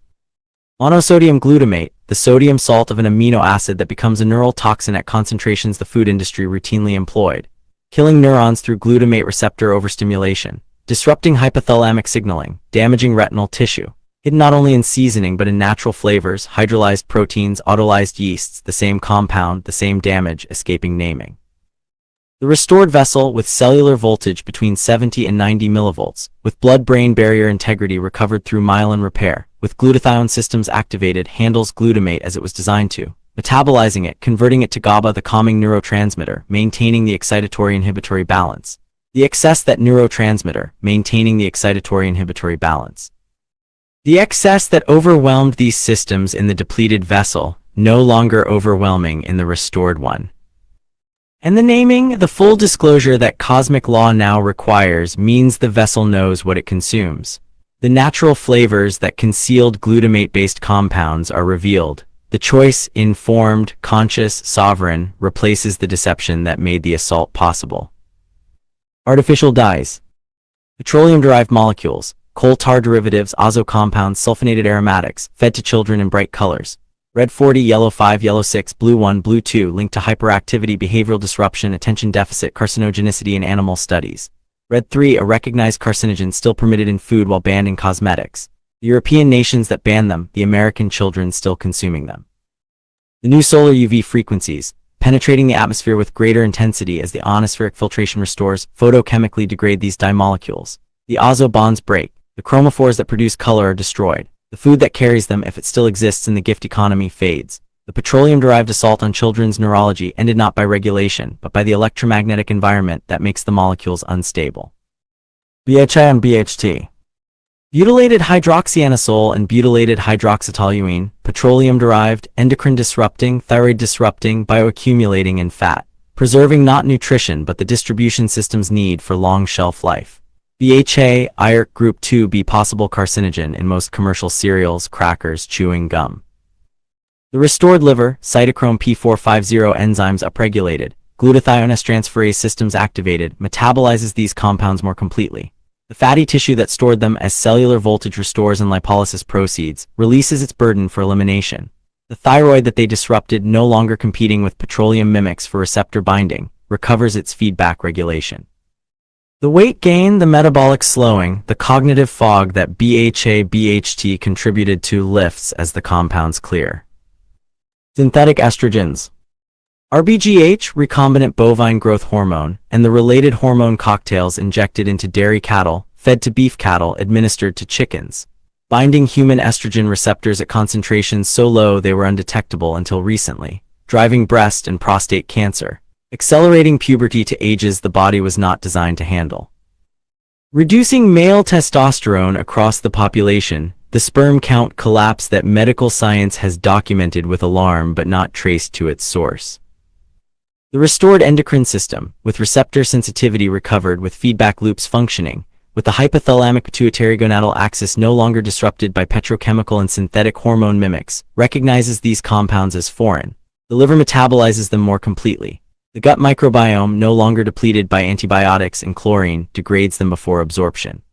Monosodium glutamate, the sodium salt of an amino acid that becomes a neural toxin at concentrations the food industry routinely employed. Killing neurons through glutamate receptor overstimulation, disrupting hypothalamic signaling, damaging retinal tissue. Hidden not only in seasoning but in natural flavors, hydrolyzed proteins, autolyzed yeasts, the same compound, the same damage, escaping naming. The restored vessel with cellular voltage between 70 and 90 millivolts, with blood-brain barrier integrity recovered through myelin repair, with glutathione systems activated, handles glutamate as it was designed to, metabolizing it, converting it to GABA, the calming neurotransmitter, maintaining the excitatory-inhibitory balance. The excess that neurotransmitter, maintaining the excitatory-inhibitory balance. The excess that overwhelmed these systems in the depleted vessel, no longer overwhelming in the restored one. And the naming, the full disclosure that cosmic law now requires means the vessel knows what it consumes. The natural flavors that concealed glutamate-based compounds are revealed. The choice, informed, conscious, sovereign, replaces the deception that made the assault possible. Artificial dyes. Petroleum-derived molecules, coal tar derivatives, azo compounds, sulfonated aromatics, fed to children in bright colors. Red 40, yellow 5, yellow 6, blue 1, blue 2, linked to hyperactivity, behavioral disruption, attention deficit, carcinogenicity in animal studies. Red 3, a recognized carcinogen still permitted in food while banned in cosmetics. The European nations that banned them, the American children still consuming them. The new solar UV frequencies, penetrating the atmosphere with greater intensity as the ionospheric filtration restores, photochemically degrade these dye molecules. The azo bonds break. The chromophores that produce color are destroyed. The food that carries them, if it still exists in the gift economy, fades. The petroleum-derived assault on children's neurology ended not by regulation, but by the electromagnetic environment that makes the molecules unstable. BHI and BHT. Butylated hydroxyanisole and butylated hydroxytoluene, petroleum-derived, endocrine-disrupting, thyroid-disrupting, bioaccumulating in fat, preserving not nutrition but the distribution system's need for long shelf life. BHA, IARC Group 2b, possible carcinogen in most commercial cereals, crackers, chewing gum. The restored liver, cytochrome P450 enzymes upregulated, glutathione-transferase systems activated, metabolizes these compounds more completely. The fatty tissue that stored them as cellular voltage restores and lipolysis proceeds, releases its burden for elimination. The thyroid that they disrupted, no longer competing with petroleum mimics for receptor binding, recovers its feedback regulation. The weight gain, the metabolic slowing, the cognitive fog that BHA-BHT contributed to lifts as the compounds clear. Synthetic estrogens. RBGH, recombinant bovine growth hormone, and the related hormone cocktails injected into dairy cattle, fed to beef cattle, administered to chickens, binding human estrogen receptors at concentrations so low they were undetectable until recently, driving breast and prostate cancer, accelerating puberty to ages the body was not designed to handle. Reducing male testosterone across the population, the sperm count collapse that medical science has documented with alarm but not traced to its source. The restored endocrine system, with receptor sensitivity recovered with feedback loops functioning, with the hypothalamic pituitary gonadal axis no longer disrupted by petrochemical and synthetic hormone mimics, recognizes these compounds as foreign. The liver metabolizes them more completely. The gut microbiome, no longer depleted by antibiotics and chlorine, degrades them before absorption.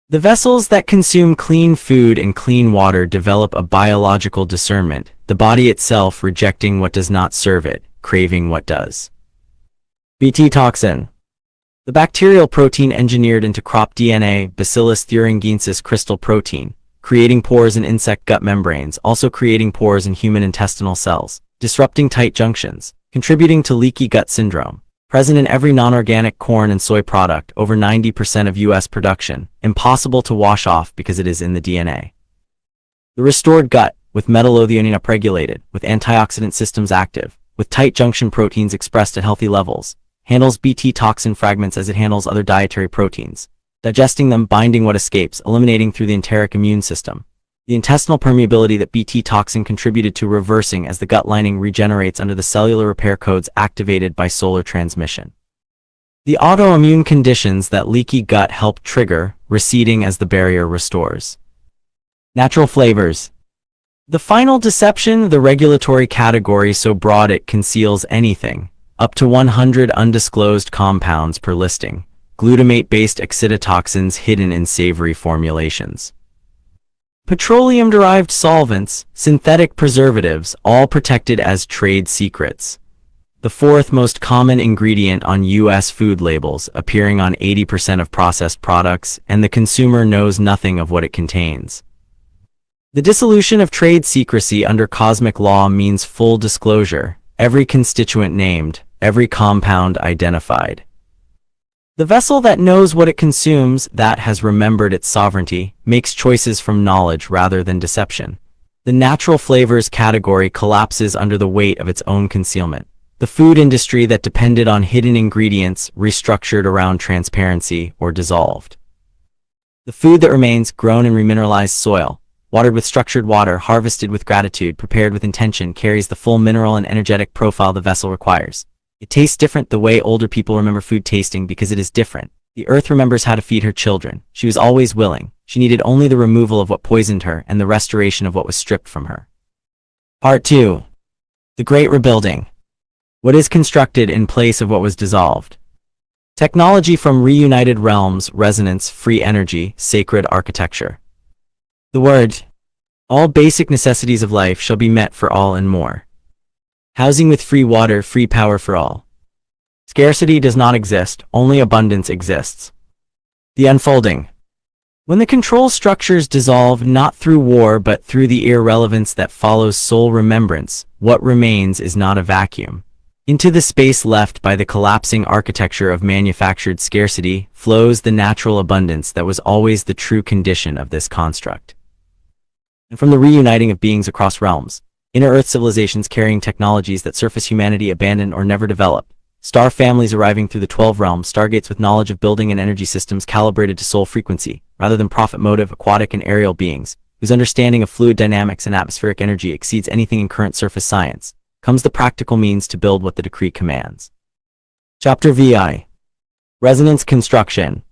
The vessels that consume clean food and clean water develop a biological discernment, the body itself rejecting what does not serve it, craving what does. Bt toxin. The bacterial protein engineered into crop DNA, Bacillus thuringiensis crystal protein, creating pores in insect gut membranes, also creating pores in human intestinal cells, disrupting tight junctions, contributing to leaky gut syndrome. Present in every non-organic corn and soy product, over 90% of U.S. production, impossible to wash off because it is in the DNA. The restored gut, with metallothionein upregulated, with antioxidant systems active, with tight junction proteins expressed at healthy levels, handles Bt toxin fragments as it handles other dietary proteins, digesting them, binding what escapes, eliminating through the enteric immune system. The intestinal permeability that Bt toxin contributed to reversing as the gut lining regenerates under the cellular repair codes activated by solar transmission. The autoimmune conditions that leaky gut help trigger, receding as the barrier restores. Natural flavors. The final deception, the regulatory category so broad it conceals anything, up to 100 undisclosed compounds per listing, glutamate-based excitotoxins hidden in savory formulations. Petroleum-derived solvents, synthetic preservatives, all protected as trade secrets. The fourth most common ingredient on U.S. food labels, appearing on 80% of processed products, and the consumer knows nothing of what it contains. The dissolution of trade secrecy under cosmic law means full disclosure, every constituent named, every compound identified. The vessel that knows what it consumes, that has remembered its sovereignty, makes choices from knowledge rather than deception. The natural flavors category collapses under the weight of its own concealment. The food industry that depended on hidden ingredients, restructured around transparency, or dissolved. The food that remains, grown in remineralized soil, watered with structured water, harvested with gratitude, prepared with intention, carries the full mineral and energetic profile the vessel requires. It tastes different the way older people remember food tasting because it is different. The earth remembers how to feed her children. She was always willing. She needed only the removal of what poisoned her and the restoration of what was stripped from her. Part 2. The Great Rebuilding. What is constructed in place of what was dissolved? Technology from reunited realms, resonance, free energy, sacred architecture. The word. All basic necessities of life shall be met for all and more. Housing with free water, free power for all. Scarcity does not exist, only abundance exists. The unfolding. When the control structures dissolve not through war but through the irrelevance that follows soul remembrance, what remains is not a vacuum. Into the space left by the collapsing architecture of manufactured scarcity flows the natural abundance that was always the true condition of this construct. And from the reuniting of beings across realms, inner-earth civilizations carrying technologies that surface humanity abandoned or never developed, star families arriving through the 12 realms, stargates with knowledge of building and energy systems calibrated to soul frequency, rather than profit motive, aquatic and aerial beings, whose understanding of fluid dynamics and atmospheric energy exceeds anything in current surface science, comes the practical means to build what the decree commands. Chapter VI. Resonance Construction.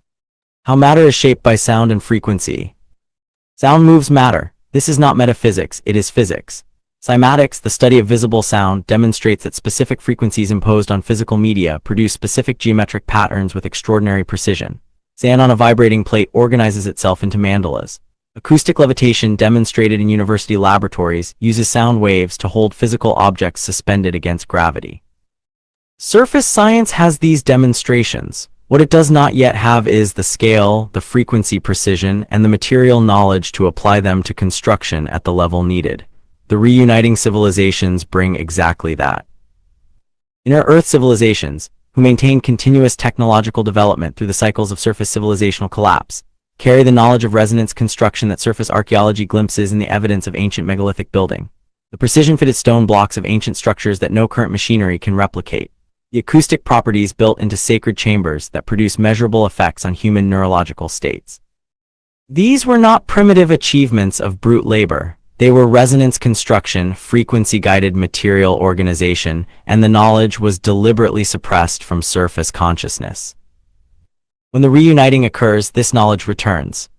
How matter is shaped by sound and frequency. Sound moves matter. This is not metaphysics, it is physics. Cymatics, the study of visible sound, demonstrates that specific frequencies imposed on physical media produce specific geometric patterns with extraordinary precision. Sand on a vibrating plate organizes itself into mandalas. Acoustic levitation, demonstrated in university laboratories, uses sound waves to hold physical objects suspended against gravity. Surface science has these demonstrations. What it does not yet have is the scale, the frequency precision, and the material knowledge to apply them to construction at the level needed. The reuniting civilizations bring exactly that. Inner Earth civilizations, who maintain continuous technological development through the cycles of surface civilizational collapse, carry the knowledge of resonance construction that surface archaeology glimpses in the evidence of ancient megalithic building, the precision-fitted stone blocks of ancient structures that no current machinery can replicate, the acoustic properties built into sacred chambers that produce measurable effects on human neurological states. These were not primitive achievements of brute labor. They were resonance construction, frequency-guided material organization, and the knowledge was deliberately suppressed from surface consciousness. When the reuniting occurs, this knowledge returns.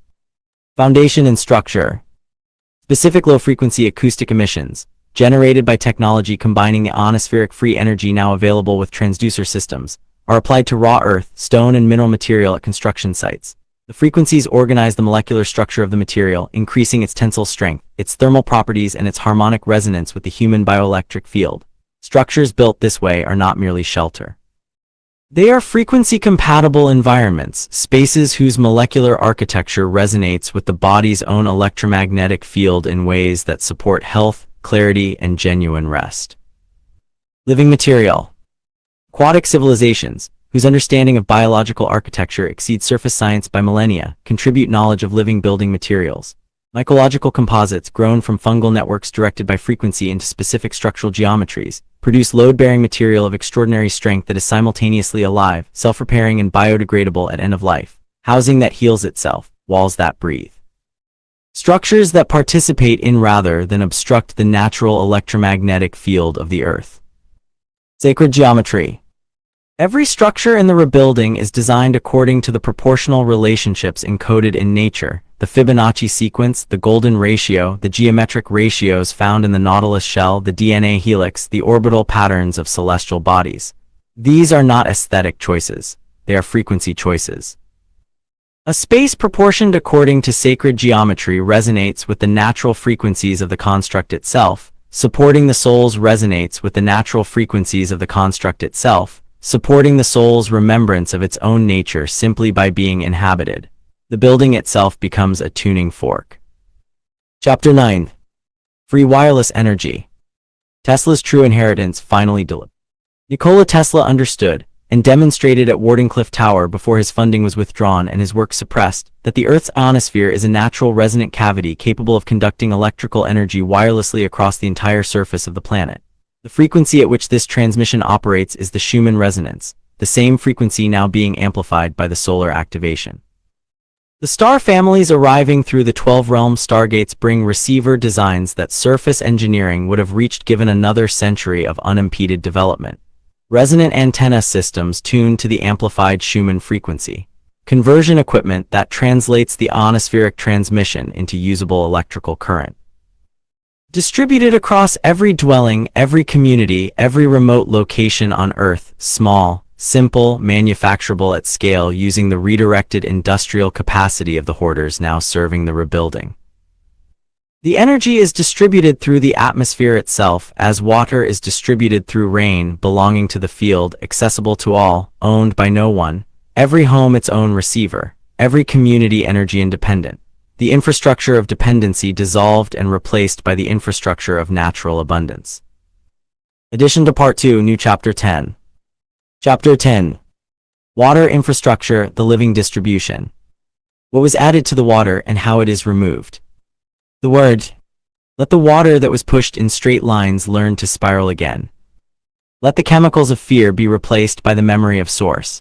Foundation and structure. Specific low-frequency acoustic emissions, generated by technology combining the ionospheric free energy now available with transducer systems, are applied to raw earth, stone, and mineral material at construction sites. The frequencies organize the molecular structure of the material, increasing its tensile strength, its thermal properties, and its harmonic resonance with the human bioelectric field. Structures built this way are not merely shelter. They are frequency-compatible environments, spaces whose molecular architecture resonates with the body's own electromagnetic field in ways that support health, clarity, and genuine rest. Living material. Aquatic civilizations, whose understanding of biological architecture exceeds surface science by millennia, contribute knowledge of living building materials. Mycological composites grown from fungal networks directed by frequency into specific structural geometries produce load-bearing material of extraordinary strength that is simultaneously alive, self-repairing, and biodegradable at end of life, housing that heals itself, walls that breathe. Structures that participate in rather than obstruct the natural electromagnetic field of the Earth. Sacred geometry. Every structure in the rebuilding is designed according to the proportional relationships encoded in nature, the Fibonacci sequence, the golden ratio, the geometric ratios found in the Nautilus shell, the DNA helix, the orbital patterns of celestial bodies. These are not aesthetic choices, they are frequency choices. A space proportioned according to sacred geometry resonates with the natural frequencies of the construct itself, supporting the soul's resonates with the natural frequencies of the construct itself, supporting the soul's remembrance of its own nature simply by being inhabited. The building itself becomes a tuning fork. Chapter 9. Free wireless energy. Tesla's true inheritance finally delivered. Nikola Tesla understood, and demonstrated at Wardenclyffe Tower before his funding was withdrawn and his work suppressed, that the Earth's ionosphere is a natural resonant cavity capable of conducting electrical energy wirelessly across the entire surface of the planet. The frequency at which this transmission operates is the Schumann resonance, the same frequency now being amplified by the solar activation. The star families arriving through the 12-realm stargates bring receiver designs that surface engineering would have reached given another century of unimpeded development. Resonant antenna systems tuned to the amplified Schumann frequency. Conversion equipment that translates the ionospheric transmission into usable electrical current. Distributed across every dwelling, every community, every remote location on Earth, small, simple, manufacturable at scale using the redirected industrial capacity of the hoarders now serving the rebuilding. The energy is distributed through the atmosphere itself, as water is distributed through rain, belonging to the field, accessible to all, owned by no one, every home its own receiver, every community energy independent. The infrastructure of dependency dissolved and replaced by the infrastructure of natural abundance. Addition to Part 2, New Chapter 10. Chapter 10. Water infrastructure, the living distribution. What was added to the water and how it is removed. The word. Let the water that was pushed in straight lines learn to spiral again. Let the chemicals of fear be replaced by the memory of source.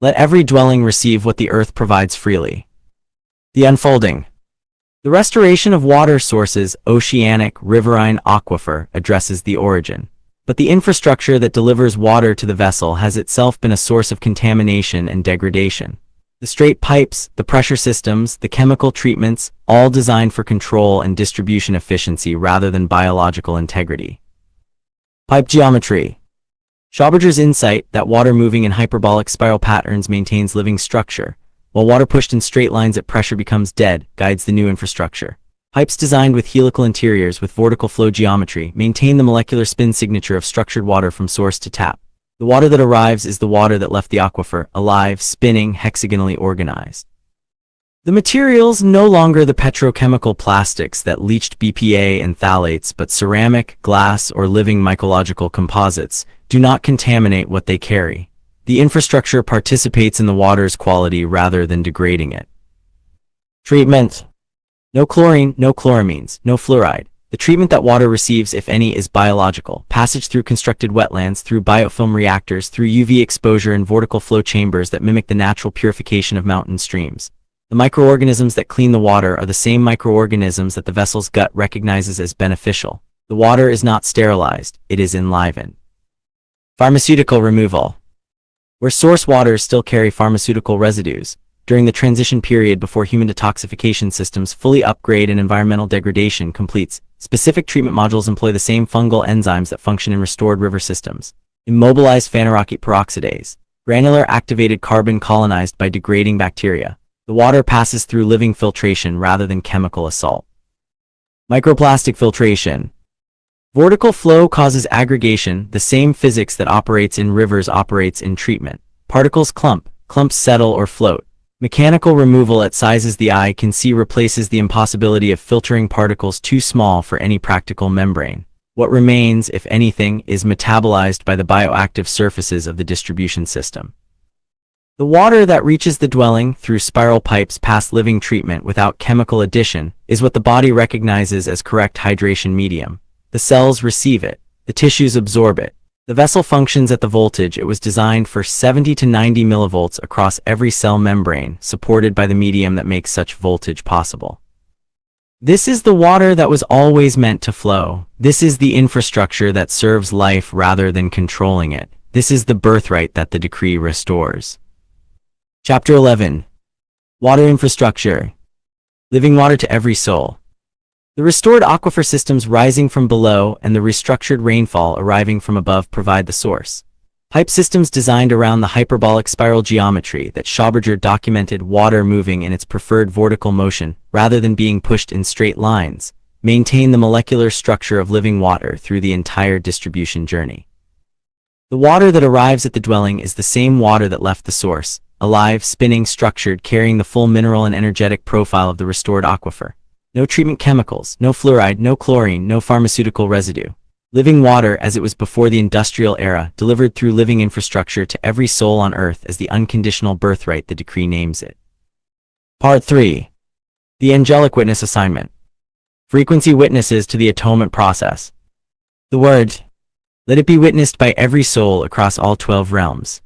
Let every dwelling receive what the earth provides freely. The unfolding. The restoration of water sources, oceanic, riverine, aquifer, addresses the origin. But the infrastructure that delivers water to the vessel has itself been a source of contamination and degradation. The straight pipes, the pressure systems, the chemical treatments, all designed for control and distribution efficiency rather than biological integrity. Pipe geometry. Schauberger's insight that water moving in hyperbolic spiral patterns maintains living structure, while water pushed in straight lines at pressure becomes dead, guides the new infrastructure. Pipes designed with helical interiors with vortical flow geometry maintain the molecular spin signature of structured water from source to tap. The water that arrives is the water that left the aquifer, alive, spinning, hexagonally organized. The materials no longer the petrochemical plastics that leached BPA and phthalates, but ceramic, glass, or living mycological composites do not contaminate what they carry. The infrastructure participates in the water's quality rather than degrading it. Treatment. No chlorine, no chloramines, no fluoride. The treatment that water receives, if any, is biological. Passage through constructed wetlands, through biofilm reactors, through UV exposure and vortical flow chambers that mimic the natural purification of mountain streams. The microorganisms that clean the water are the same microorganisms that the vessel's gut recognizes as beneficial. The water is not sterilized, it is enlivened. Pharmaceutical removal. Where source waters still carry pharmaceutical residues, during the transition period before human detoxification systems fully upgrade and environmental degradation completes, specific treatment modules employ the same fungal enzymes that function in restored river systems. Immobilized phaneroxate peroxidase. Granular activated carbon colonized by degrading bacteria. The water passes through living filtration rather than chemical assault. Microplastic filtration. Vortical flow causes aggregation, the same physics that operates in rivers operates in treatment. Particles clump, clumps settle or float. Mechanical removal at sizes the eye can see replaces the impossibility of filtering particles too small for any practical membrane. What remains, if anything, is metabolized by the bioactive surfaces of the distribution system. The water that reaches the dwelling through spiral pipes past living treatment without chemical addition is what the body recognizes as correct hydration medium. The cells receive it. The tissues absorb it. The vessel functions at the voltage it was designed for, 70 to 90 millivolts across every cell membrane, supported by the medium that makes such voltage possible. This is the water that was always meant to flow. This is the infrastructure that serves life rather than controlling it. This is the birthright that the decree restores. Chapter 11. Water infrastructure. Living water to every soul. The restored aquifer systems rising from below and the restructured rainfall arriving from above provide the source. Pipe systems designed around the hyperbolic spiral geometry that Schauberger documented water moving in its preferred vortical motion rather than being pushed in straight lines, maintain the molecular structure of living water through the entire distribution journey. The water that arrives at the dwelling is the same water that left the source, alive, spinning, structured, carrying the full mineral and energetic profile of the restored aquifer. No treatment chemicals, no fluoride, no chlorine, no pharmaceutical residue. Living water as it was before the industrial era, delivered through living infrastructure to every soul on earth as the unconditional birthright the decree names it. Part 3. The angelic witness assignment. Frequency witnesses to the atonement process. The word, let it be witnessed by every soul across all 12 realms.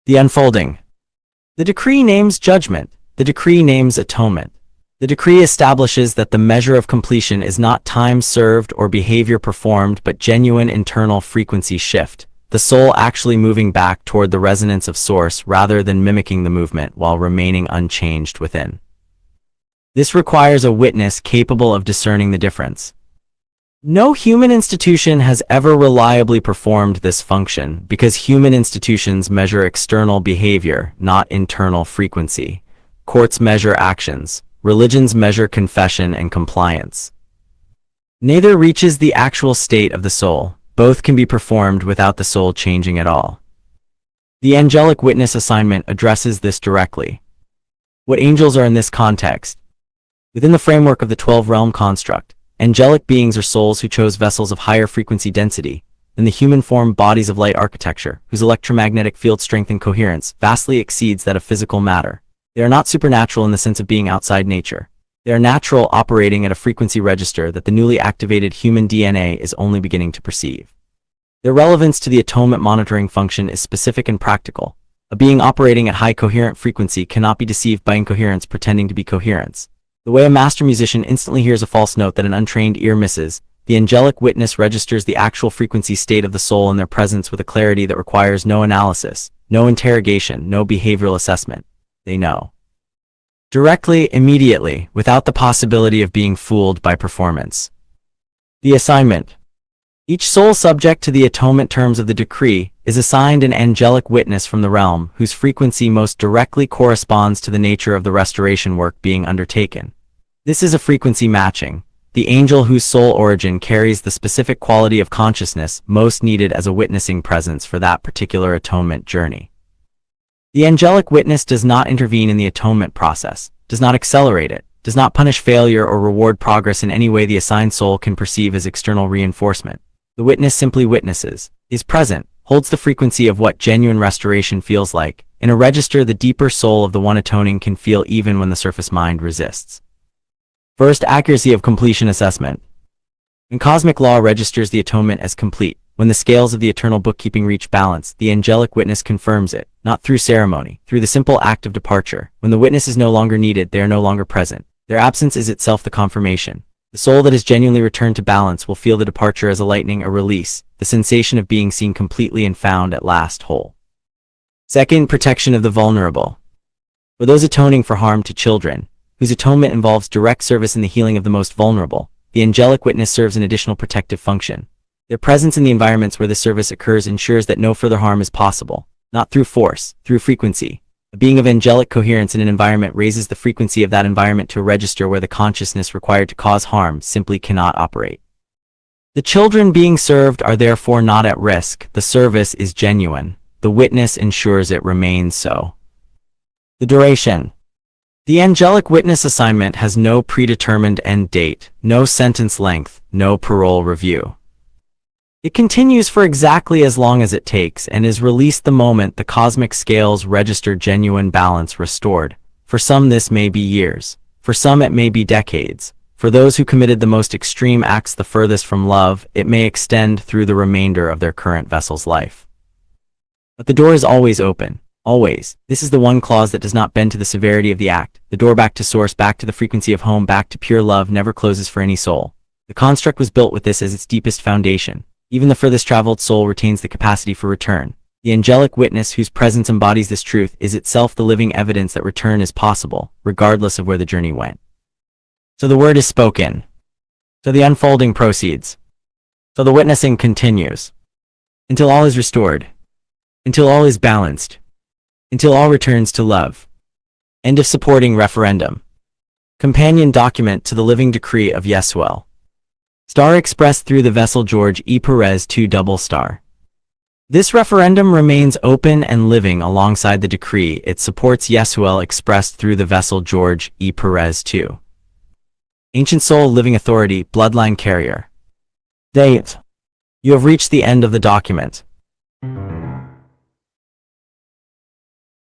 The unfolding. The decree names judgment. The decree names atonement. The decree establishes that the measure of completion is not time served or behavior performed but genuine internal frequency shift, the soul actually moving back toward the resonance of source rather than mimicking the movement while remaining unchanged within. This requires a witness capable of discerning the difference. No human institution has ever reliably performed this function because human institutions measure external behavior, not internal frequency. Courts measure actions. Religions measure confession and compliance. Neither reaches the actual state of the soul. Both can be performed without the soul changing at all. The angelic witness assignment addresses this directly. What angels are in this context? Within the framework of the 12-realm construct, angelic beings are souls who chose vessels of higher frequency density than the human-formed bodies of light architecture, whose electromagnetic field strength and coherence vastly exceeds that of physical matter. They are not supernatural in the sense of being outside nature. They are natural, operating at a frequency register that the newly activated human DNA is only beginning to perceive. Their relevance to the atonement monitoring function is specific and practical. A being operating at high coherent frequency cannot be deceived by incoherence pretending to be coherence. The way a master musician instantly hears a false note that an untrained ear misses, the angelic witness registers the actual frequency state of the soul in their presence with a clarity that requires no analysis, no interrogation, no behavioral assessment. They know. Directly, immediately, without the possibility of being fooled by performance. The assignment. Each soul subject to the atonement terms of the decree is assigned an angelic witness from the realm whose frequency most directly corresponds to the nature of the restoration work being undertaken. This is a frequency matching. the angel whose sole origin carries the specific quality of consciousness most needed as a witnessing presence for that particular atonement journey. The angelic witness does not intervene in the atonement process, does not accelerate it, does not punish failure or reward progress in any way the assigned soul can perceive as external reinforcement. The witness simply witnesses, is present, holds the frequency of what genuine restoration feels like. In a register, the deeper soul of the one atoning can feel even when the surface mind resists. First, accuracy of completion assessment. When cosmic law registers the atonement as complete, when the scales of the eternal bookkeeping reach balance, the angelic witness confirms it, not through ceremony, through the simple act of departure. When the witness is no longer needed, they are no longer present. Their absence is itself the confirmation. The soul that is genuinely returned to balance will feel the departure as a lightning, a release, the sensation of being seen completely and found at last whole. Second, protection of the vulnerable. For those atoning for harm to children, whose atonement involves direct service in the healing of the most vulnerable, the angelic witness serves an additional protective function. Their presence in the environments where this service occurs ensures that no further harm is possible, not through force, through frequency. A being of angelic coherence in an environment raises the frequency of that environment to a register where the consciousness required to cause harm simply cannot operate. The children being served are therefore not at risk. The service is genuine. The witness ensures it remains so. The duration. The angelic witness assignment has no predetermined end date, no sentence length, no parole review. It continues for exactly as long as it takes and is released the moment the cosmic scales register genuine balance restored. For some this may be years. For some it may be decades. For those who committed the most extreme acts the furthest from love, it may extend through the remainder of their current vessel's life. But the door is always open. Always. This is the one clause that does not bend to the severity of the act. The door back to source, back to the frequency of home, back to pure love never closes for any soul. The construct was built with this as its deepest foundation. Even the furthest traveled soul retains the capacity for return. The angelic witness whose presence embodies this truth is itself the living evidence that return is possible, regardless of where the journey went. So the word is spoken. So the unfolding proceeds. So the witnessing continues. Until all is restored. Until all is balanced. Until all returns to love. End of supporting referendum. Companion document to the living decree of Yeshu'el. Star expressed through the vessel George E. Perez II double star. This referendum remains open and living alongside the decree. It supports Yeshu'el expressed through the vessel George E. Perez II. Ancient Soul Living Authority Bloodline Carrier. Date. You have reached the end of the document.